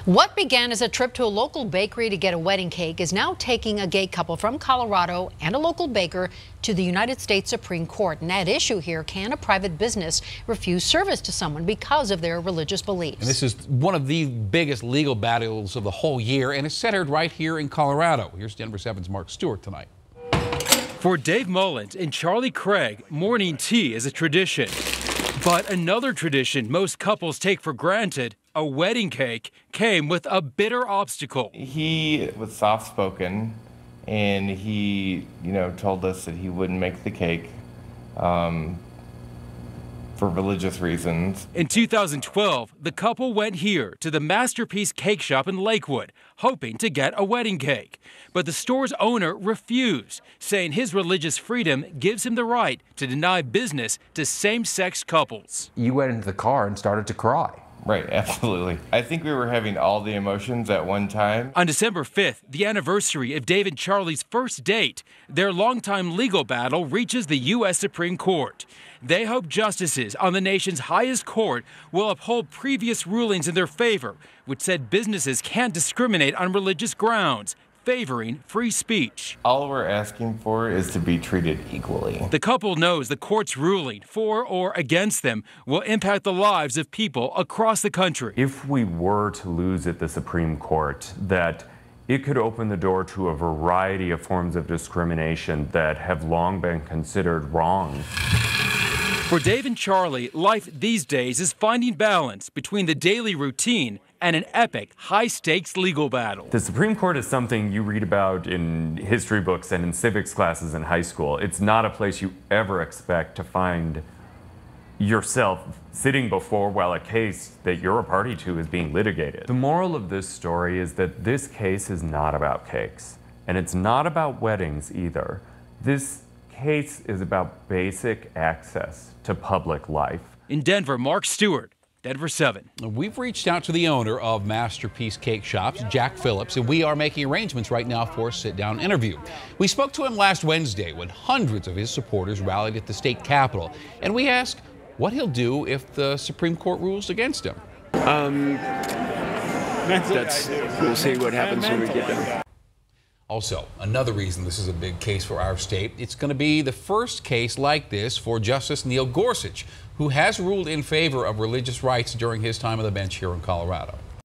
What began as a trip to a local bakery to get a wedding cake is now taking a gay couple from Colorado and a local baker to the United States Supreme Court. And at issue here, can a private business refuse service to someone because of their religious beliefs? And this is one of the biggest legal battles of the whole year, and it's centered right here in Colorado. Here's Denver 7's Mark Stewart tonight. For Dave Mullins and Charlie Craig, morning tea is a tradition. But another tradition most couples take for granted, a wedding cake, came with a bitter obstacle. He was soft-spoken, and he, told us that he wouldn't make the cake for religious reasons. In 2012, the couple went here to the Masterpiece Cake Shop in Lakewood, hoping to get a wedding cake. But the store's owner refused, saying his religious freedom gives him the right to deny business to same-sex couples. You went into the car and started to cry. Right, absolutely. I think we were having all the emotions at one time. On December 5th, the anniversary of Dave and Charlie's first date, their longtime legal battle reaches the U.S. Supreme Court. They hope justices on the nation's highest court will uphold previous rulings in their favor, which said businesses can't discriminate on religious grounds, favoring free speech. All we're asking for is to be treated equally. The couple knows the court's ruling, for or against them, will impact the lives of people across the country. If we were to lose at the Supreme Court, that it could open the door to a variety of forms of discrimination that have long been considered wrong. For Dave and Charlie, life these days is finding balance between the daily routine and an epic, high-stakes legal battle. The Supreme Court is something you read about in history books and in civics classes in high school. It's not a place you ever expect to find yourself sitting before while a case that you're a party to is being litigated. The moral of this story is that this case is not about cakes, and it's not about weddings either. This case is about basic access to public life. In Denver, Mark Stewart, Denver 7. We've reached out to the owner of Masterpiece Cake Shops, Jack Phillips, and we are making arrangements right now for a sit-down interview. We spoke to him last Wednesday when hundreds of his supporters rallied at the state capitol, and we asked what he'll do if the Supreme Court rules against him. We'll see what happens when we get done. Also, another reason this is a big case for our state, it's going to be the first case like this for Justice Neil Gorsuch, who has ruled in favor of religious rights during his time on the bench here in Colorado.